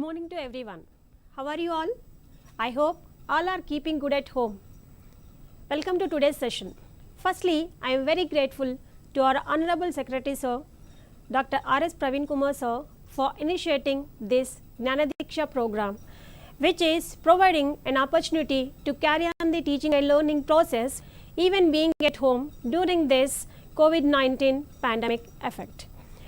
morning to everyone. How are you all? I hope all are keeping good at home. Welcome to today's session. Firstly, I am very grateful to our Honorable Secretary Sir, Dr. R.S. Praveen Kumar Sir, for initiating this GnaanaDeeksha program, which is providing an opportunity to carry on the teaching and learning process even being at home during this COVID-19 pandemic effect.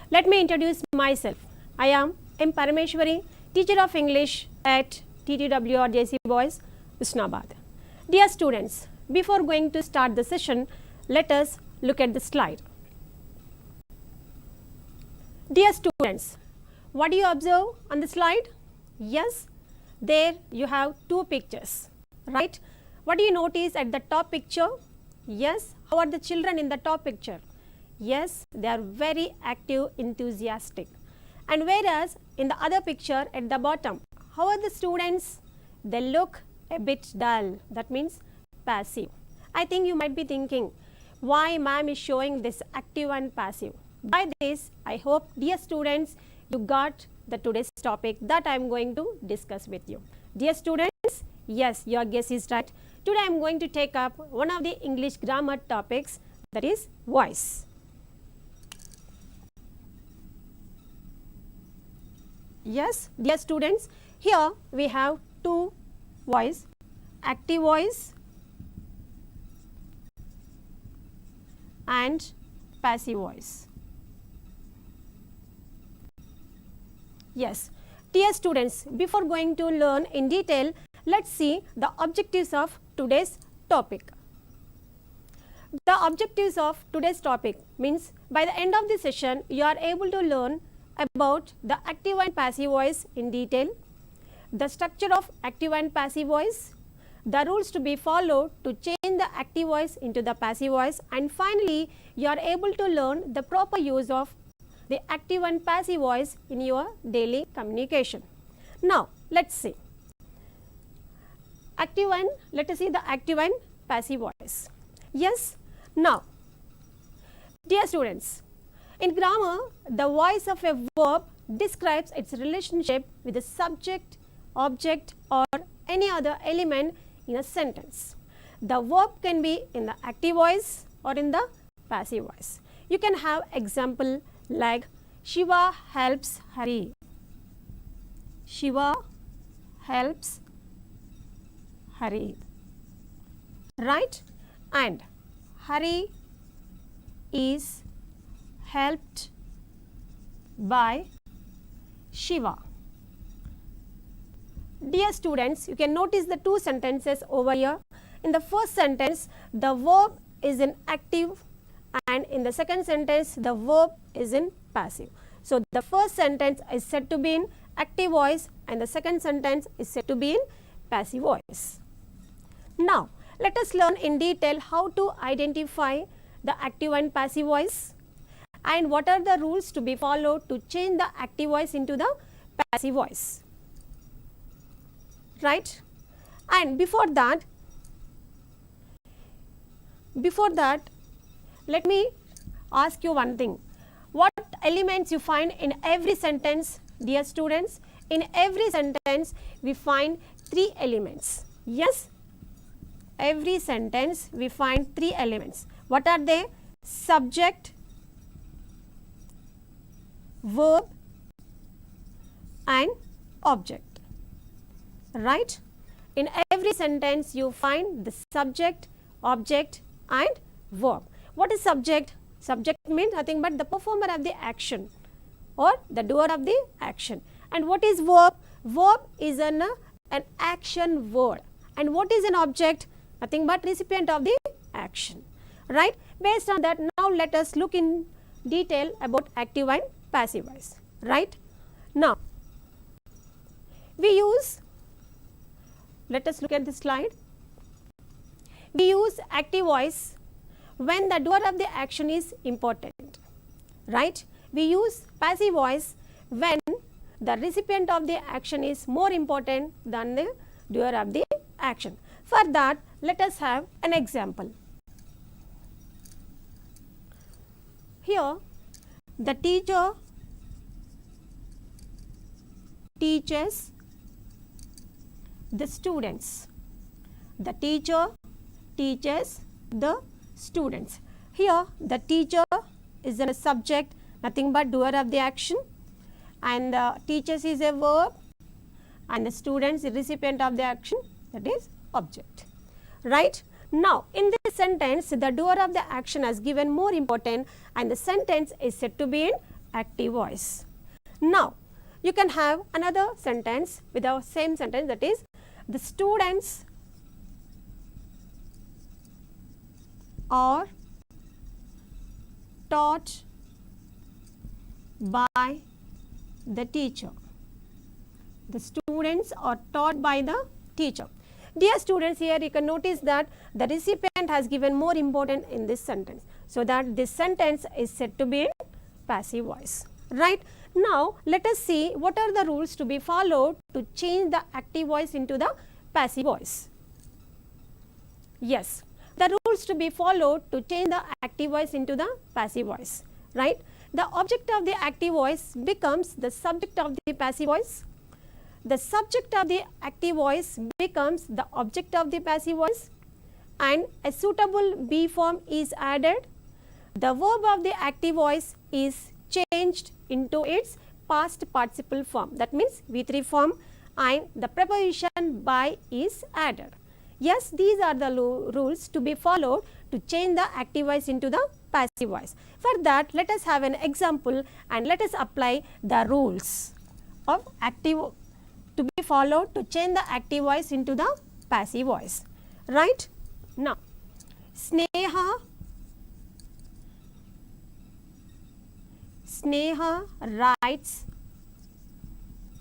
Let me introduce myself. I am M. Parameshwari, teacher of English at TTWREIS, Usnabad. Dear students, before going to start the session, let us look at the slide. Dear students, what do you observe on the slide? Yes, there you have two pictures, right? What do you notice at the top picture? Yes, how are the children in the top picture? Yes, they are very active, enthusiastic. And whereas in the other picture at the bottom, how are the students? They look a bit dull. That means passive. I think you might be thinking, why ma'am is showing this active and passive? By this, I hope, dear students, you got the today's topic that I am going to discuss with you. Dear students, yes, your guess is right. Today I am going to take up one of the English grammar topics, that is voice. Yes, dear students, here we have two voice, active voice and passive voice. Yes, dear students, before going to learn in detail, let's see the objectives of today's topic. The objectives of today's topic means by the end of the session, you are able to learn about the active and passive voice in detail, the structure of active and passive voice, the rules to be followed to change the active voice into the passive voice, and finally, you are able to learn the proper use of the active and passive voice in your daily communication. Now, let's see. Let us see the active and passive voice. Yes, now, dear students, in grammar, the voice of a verb describes its relationship with the subject, object, or any other element in a sentence. The verb can be in the active voice or in the passive voice. You can have example like Shiva helps Hari. Shiva helps Hari. Right? And Hari is helped by Shiva. Dear students, you can notice the two sentences over here. In the first sentence, the verb is in active, and in the second sentence, the verb is in passive. So, the first sentence is said to be in active voice and the second sentence is said to be in passive voice. Now, let us learn in detail how to identify the active and passive voice and what are the rules to be followed to change the active voice into the passive voice. Right? And before that, let me ask you one thing. What elements you find in every sentence, dear students? In every sentence, we find three elements. Yes? Every sentence, we find three elements. What are they? Subject, verb, and object. Right? In every sentence, you find the subject, object, and verb. What is subject? Subject means nothing but the performer of the action or the doer of the action. And what is verb? Verb is an action word. And what is an object? Nothing but recipient of the action. Right? Based on that, now let us look in detail about active and passive voice. Right? Now, let us look at the slide. We use active voice when the doer of the action is important. Right? We use passive voice when the recipient of the action is more important than the doer of the action. For that, let us have an example. Here, the teacher teaches the students. The teacher teaches the students. Here the teacher is a subject, nothing but doer of the action, and teaches is a verb, and the students is recipient of the action, that is object. Right? Now in this sentence the doer of the action has given more important, and the sentence is said to be in active voice. Now you can have another sentence with the same sentence, that is the students are taught by the teacher. The students are taught by the teacher. Dear students, here you can notice that the recipient has given more important in this sentence, so that this sentence is said to be in passive voice. Right? Now let us see what are the rules to be followed to change the active voice into the passive voice. Yes, the rules to be followed to change the active voice into the passive voice. Right? The object of the active voice becomes the subject of the passive voice. The subject of the active voice becomes the object of the passive voice, and a suitable be form is added. The verb of the active voice is changed into its past participle form, that means V3 form, and the preposition by is added. Yes, these are the rules to be followed to change the active voice into the passive voice. For that, let us have an example and let us apply the rules of active to be followed to change the active voice into the passive voice. Right? Now, Sneha writes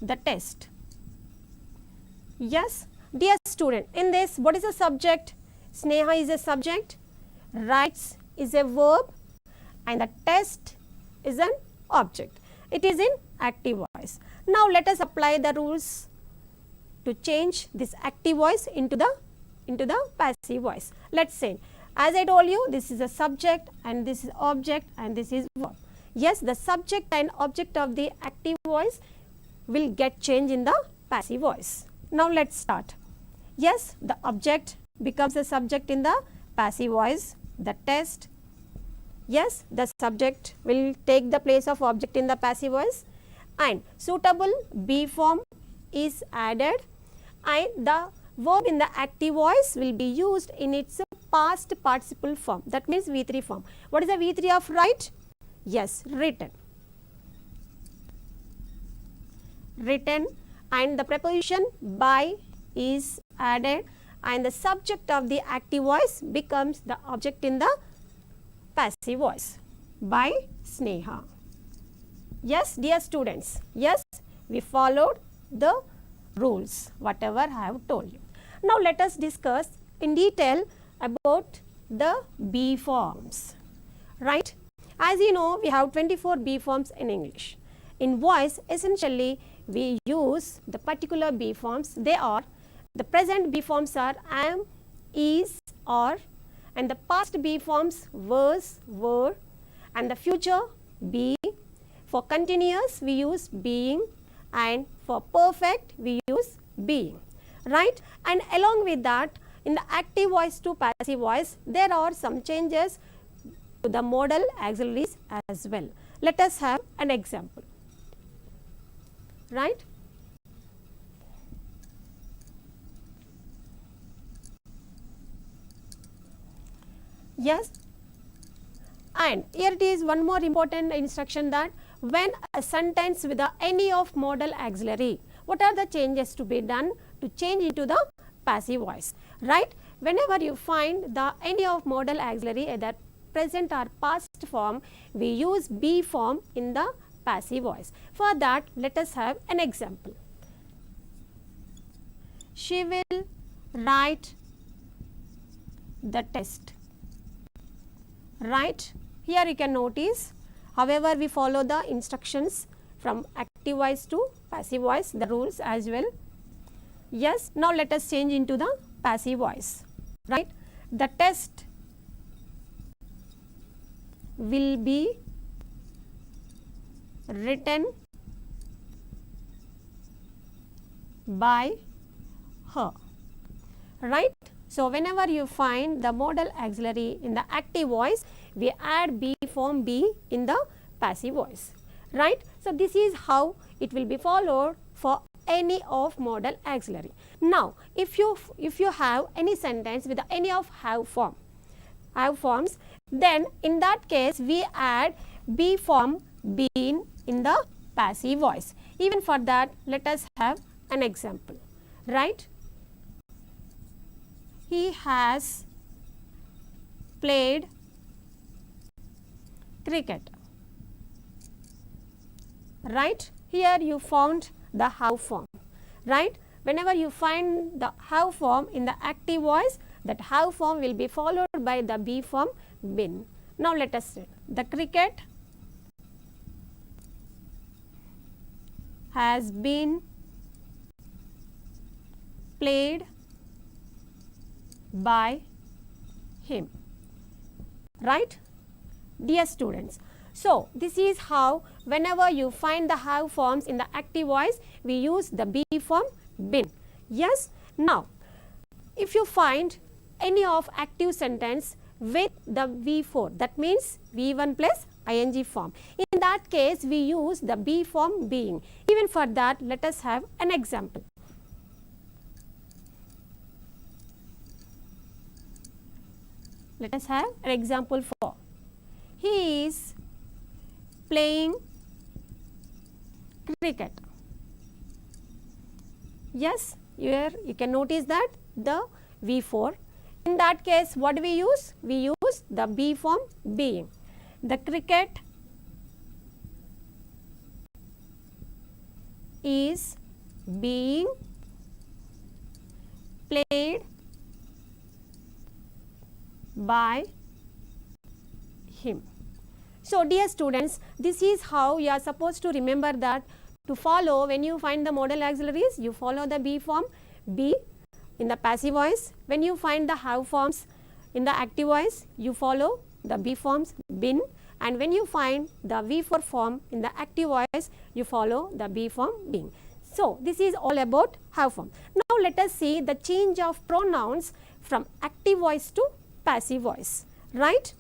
the test. Yes, dear student, in this what is the subject? Sneha is a subject, writes is a verb, and the test is an object. It is in active voice. Now let us apply the rules to change this active voice into the passive voice. Let's say, as I told you, this is a subject and this is object and this is verb. Yes, the subject and object of the active voice will get changed in the passive voice. Now let's start. Yes, the object becomes the subject in the passive voice. The test, yes, the subject will take the place of object in the passive voice, and suitable be form is added, and the verb in the active voice will be used in its past participle form, that means V3 form. What is the V3 of write? Yes, written. Written, and the preposition by is added, and the subject of the active voice becomes the object in the passive voice by Sneha. Yes, dear students, yes, we followed the rules, whatever I have told you. Now let us discuss in detail about the be forms. Right? As you know, we have 24 be forms in English. In voice, essentially, we use the particular be forms. They are, the present be forms are am, is, are, and the past be forms was, were, and the future be. For continuous, we use being, and for perfect, we use being. Right? And along with that, in the active voice to passive voice, there are some changes to the modal auxiliaries as well. Let us have an example. Right? Yes, and here it is one more important instruction, that when a sentence with any of modal auxiliary, what are the changes to be done to change into the passive voice? Right? Whenever you find the any of modal auxiliary, either present or past form, we use be form in the passive voice. For that, let us have an example. She will write the test. Right? Here you can notice, however, we follow the instructions from active voice to passive voice, the rules as well. Yes, now let us change into the passive voice. Right? The test will be written by her. Right? So whenever you find the modal auxiliary in the active voice, we add be form be in the passive voice. Right? So this is how it will be followed for any of modal auxiliary. Now if you have any sentence with any of have forms, then in that case we add be form been in the passive voice. Even for that, let us have an example. Right? He has played cricket. Right? Here you found the have form. Right? Whenever you find the have form in the active voice, that have form will be followed by the be form been. Now let us say the cricket has been played by him. Right? Dear students, so this is how whenever you find the have forms in the active voice, we use the be form been. Yes? Now, if you find any of active sentence with the V4, that means V1 plus ing form. In that case, we use the be form being. Even for that, let us have an example. Let us have an example for he is playing cricket. Yes, here you can notice that the V4. In that case, what do we use? We use the be form being. The cricket is being played by him. So dear students, this is how you are supposed to remember that to follow when you find the modal auxiliaries, you follow the be form be in the passive voice. When you find the have forms in the active voice, you follow the be forms been, and when you find the V4 form in the active voice, you follow the be form being. So this is all about have form. Now let us see the change of pronouns from active voice to passive voice. Right?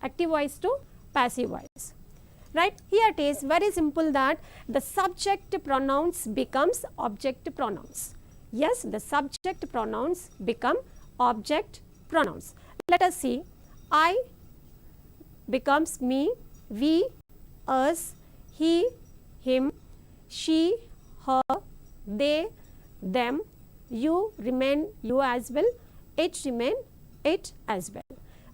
Active voice to passive voice. Right? Here it is very simple that the subject pronouns becomes object pronouns. Yes, the subject pronouns become object pronouns. Let us see. I becomes me, we, us, he, him, she, her, they, them, you remain you as well, it remain it as well.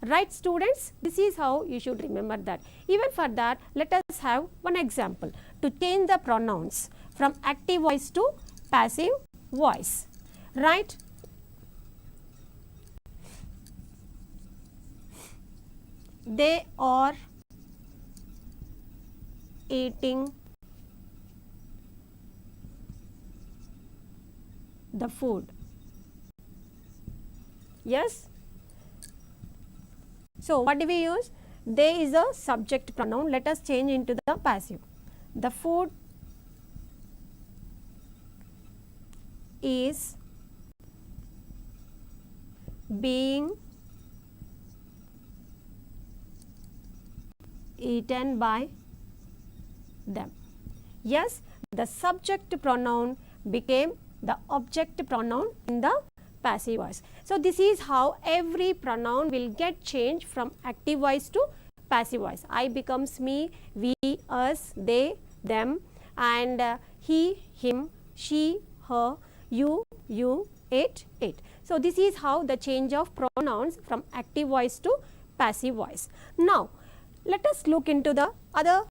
Right, students? This is how you should remember that. Even for that, let us have one example to change the pronouns from active voice to passive voice. Right? They are eating the food. Yes? So what do we use? They is a subject pronoun. Let us change into the passive. The food is being eaten by them. Yes, the subject pronoun became the object pronoun in the passive voice. So this is how every pronoun will get changed from active voice to passive voice. I becomes me, we, us, they, them, and he, him, she, her, you, it. So this is how the change of pronouns from active voice to passive voice. Now let us look into the other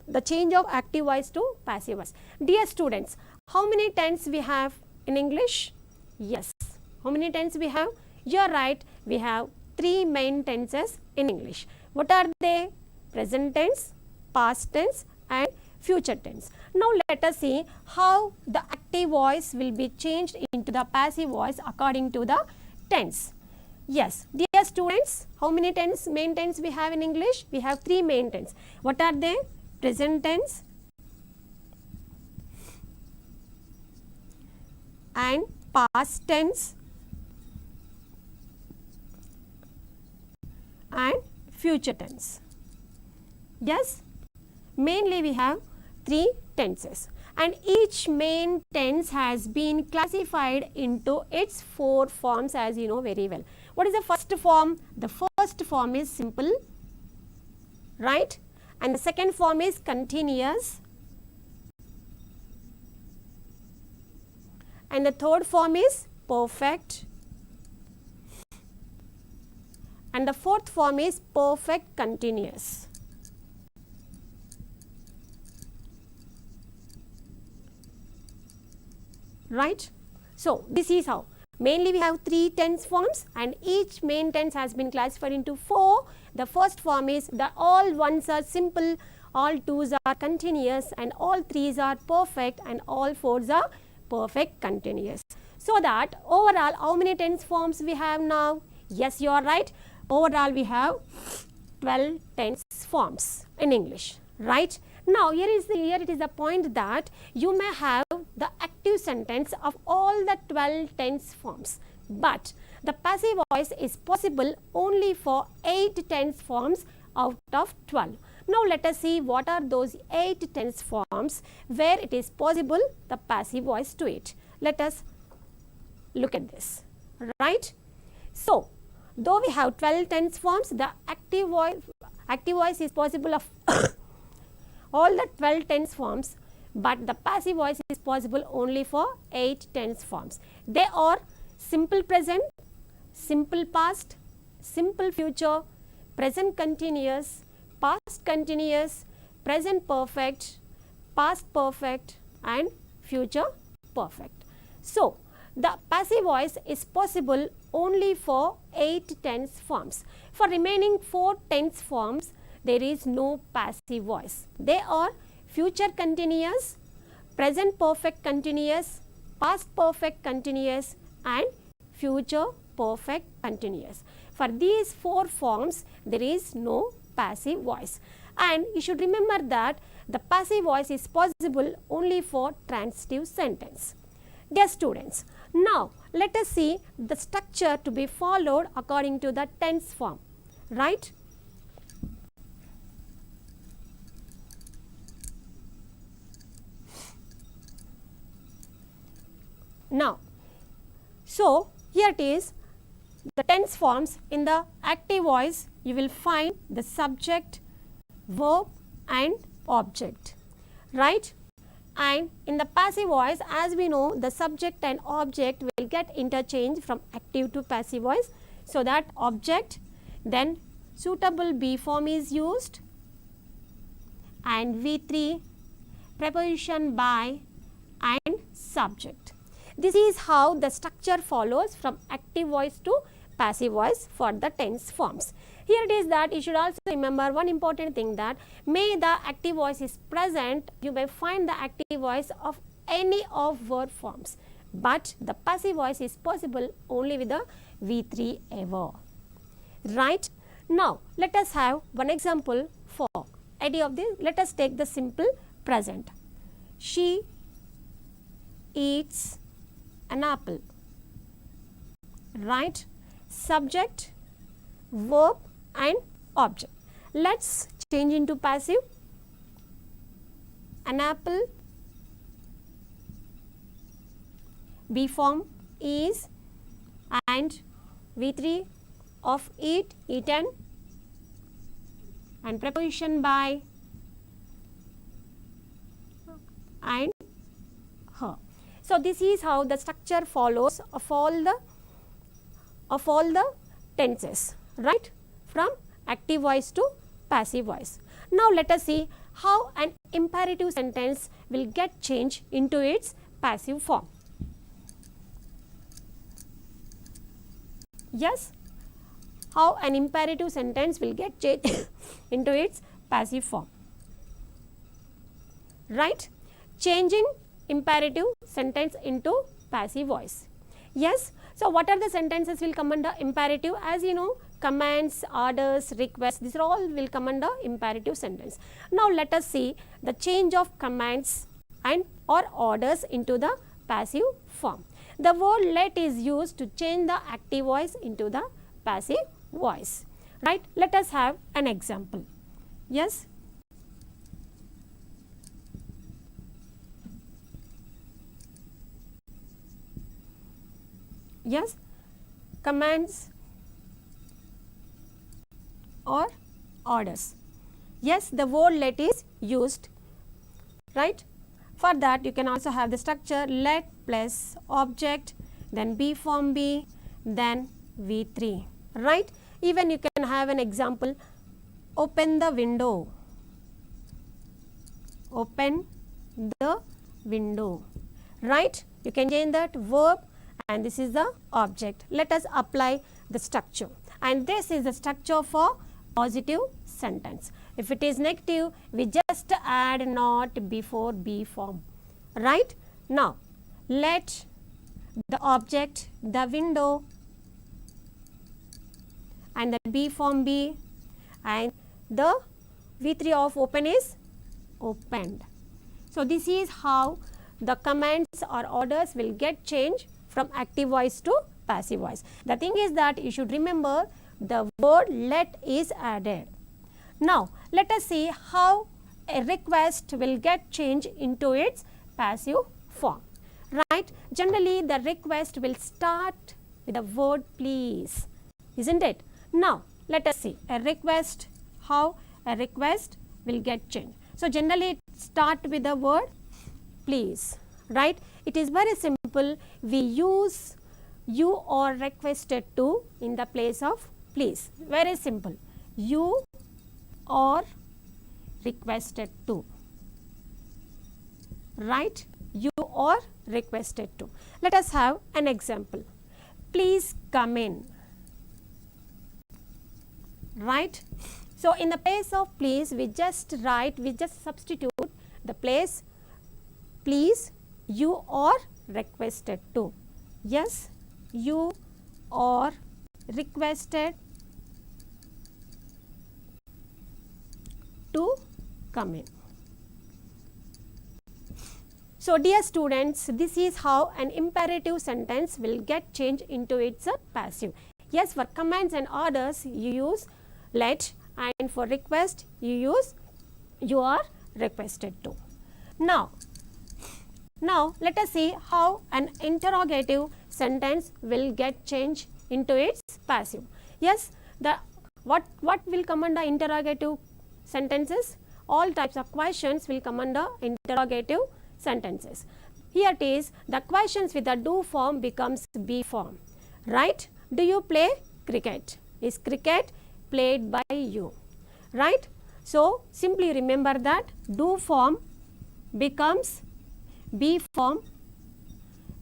the change of active voice to passive voice. Dear students, how many tense we have in English? Yes. How many tense we have? You are right. We have 3 main tenses in English. What are they? Present tense, past tense, and future tense. Now let us see how the active voice will be changed into the passive voice according to the tense. Yes, dear students, how many main tense we have in English? We have 3 main tense. What are they? Present tense, and past tense and future tense. Yes, mainly we have 3 tenses, and each main tense has been classified into its 4 forms, as you know very well. What is the first form? The first form is simple, right? And the second form is continuous, and the third form is perfect, and the fourth form is perfect continuous. Right? So this is how. Mainly we have 3 tense forms, and each main tense has been classified into 4. The first form is the all ones are simple, all 2s are continuous, and all 3s are perfect, and all 4s are perfect continuous. So that overall how many tense forms we have now? Yes, you are right. Overall we have 12 tense forms in English, right? Now here it is the point that you may have the active sentence of all the 12 tense forms, but the passive voice is possible only for 8 tense forms out of 12. Now let us see what are those 8 tense forms where it is possible the passive voice to it. Let us look at this, right? So though we have 12 tense forms, the active voice is possible of all the 12 tense forms, but the passive voice is possible only for 8 tense forms. They are simple present, simple past, simple future, present continuous, past continuous, present perfect, past perfect, and future perfect. So the passive voice is possible only for 8 tense forms. For remaining 4 tense forms, there is no passive voice. They are future continuous, present perfect continuous, past perfect continuous, and future perfect continuous. For these 4 forms, there is no passive voice. And you should remember that the passive voice is possible only for transitive sentence. Dear students, now let us see the structure to be followed according to the tense form, right? Now, so here it is, the tense forms. In the active voice, you will find the subject, verb, and object, right? And in the passive voice, as we know, the subject and object will get interchanged from active to passive voice. So that object, then suitable be form is used, and V3, preposition by, and subject. This is how the structure follows from active voice to passive voice for the tense forms. Here it is that you should also remember one important thing, that may the active voice is present, you may find the active voice of any of verb forms, but the passive voice is possible only with the V3 ever, right? Now let us have one example for idea of this. Let us take the simple present. She eats an apple, right? Subject, verb, and object. Let's change into passive. An apple, be form is, and V3 of eat, eaten, and preposition by, and her. So this is how the structure follows of all the tenses, right? From active voice to passive voice. Now let us see how an imperative sentence will get changed into its passive form. Yes, how an imperative sentence will get changed into its passive form, right? Changing imperative sentence into passive voice. Yes, so what are the sentences will come under imperative? As you know, commands, orders, requests, these are all will come under imperative sentence. Now let us see the change of commands and or orders into the passive form. The word let is used to change the active voice into the passive voice. Right? Let us have an example. Yes? Yes? Commands or orders. Yes, the word let is used, right? For that you can also have the structure let plus object, then B form B, then V3, right? Even you can have an example, open the window, open the window, right? You can change that verb and this is the object. Let us apply the structure, and this is the structure for positive sentence. If it is negative, we just add not before be form, right? Now, let the object, the window, and the be form be, and the V3 of open is opened. So, this is how the commands or orders will get changed from active voice to passive voice. The thing is that you should remember the word let is added. Now, let us see how a request will get changed into its passive form, right? Generally, the request will start with the word please, isn't it? Now, let us see a request, how a request will get changed. So, generally it start with the word please, right? It is very simple. We use you are requested to in the place of please. Very simple. You are requested to, right? You are requested to. Let us have an example. Please come in, right? So, in the place of please, we just substitute the place please, you are requested to. Yes, you are requested to come in. So, dear students, this is how an imperative sentence will get changed into its passive. Yes, for commands and orders you use let, and for request you use you are requested to. Now let us see how an interrogative sentence will get changed into its passive. Yes, what will come under interrogative sentences? All types of questions will come under interrogative sentences. Here it is, the questions with the do form becomes be form, right? Do you play cricket? Is cricket played by you, right? So, simply remember that do form becomes be form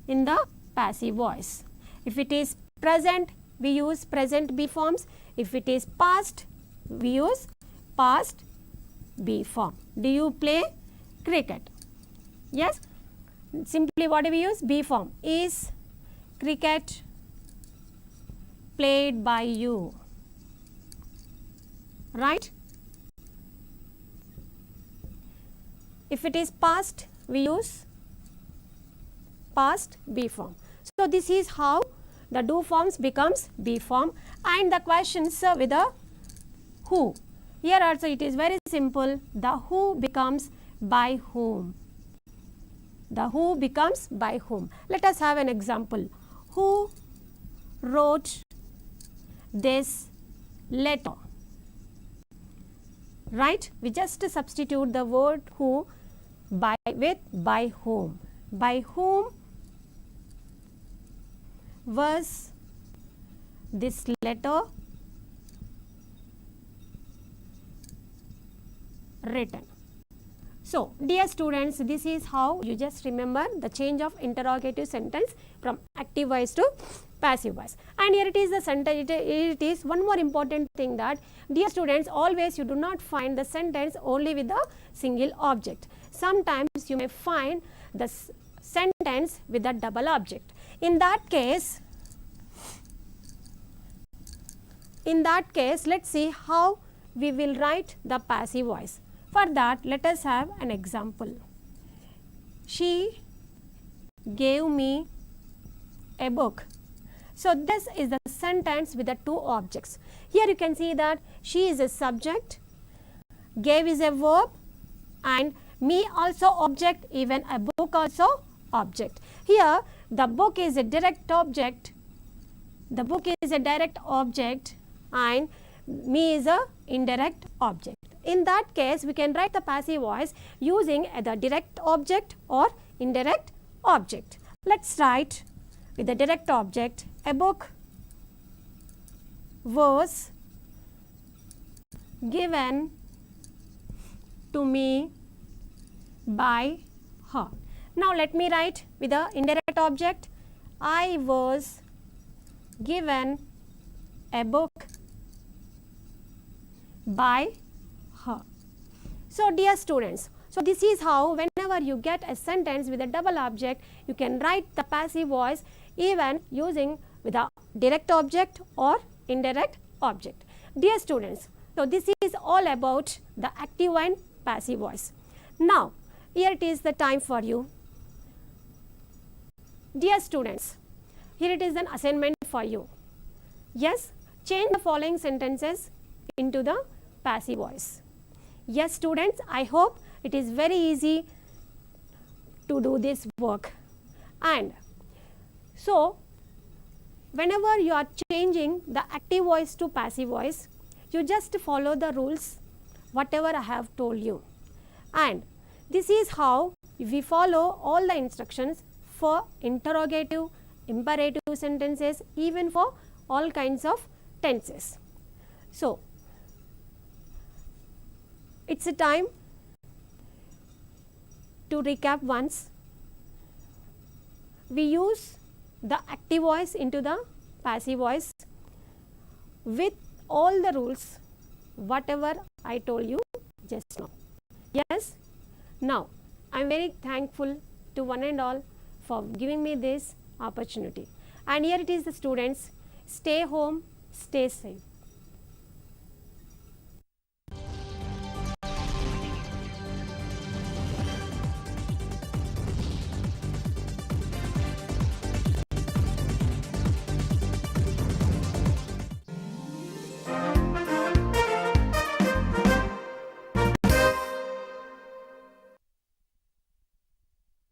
in the passive voice. If it is present, we use present be forms. If it is past, we use past be form. Do you play cricket? Yes, simply what do we use? Be form. Is cricket played by you, right? If it is past, we use past be form. So, this is how the do forms becomes be form, and the questions with the who. Here also it is very simple. The who becomes by whom. The who becomes by whom. Let us have an example. Who wrote this letter? Right? We just substitute the word who with by whom. By whom was this letter written? So, dear students, this is how you just remember the change of interrogative sentence from active voice to passive voice. And here it is the sentence. It is one more important thing that, dear students, always you do not find the sentence only with a single object. Sometimes you may find the sentence with a double object. In that case, let's see how we will write the passive voice. For that, let us have an example. She gave me a book. So this is the sentence with the two objects. Here you can see that she is a subject, gave is a verb, and me also object, even a book also object. Here the book is a direct object, the book is a direct object, and me is a indirect object. In that case, we can write the passive voice using either direct object or indirect object. Let's write with the direct object, a book was given to me by her. Now let me write with the indirect object, I was given a book by her. So dear students, so this is how whenever you get a sentence with a double object, you can write the passive voice even using with a direct object or indirect object. Dear students, so this is all about the active and passive voice. Now here it is the time for you. Dear students, here it is an assignment for you. Yes, change the following sentences into the passive voice. Yes students, I hope it is very easy to do this work. And so whenever you are changing the active voice to passive voice, you just follow the rules whatever I have told you. And this is how we follow all the instructions for interrogative, imperative sentences, even for all kinds of tenses. So it's a time to recap once. We use the active voice into the passive voice with all the rules whatever I told you just now. Yes, now I am very thankful to one and all for giving me this opportunity. And here it is the students, stay home, stay safe.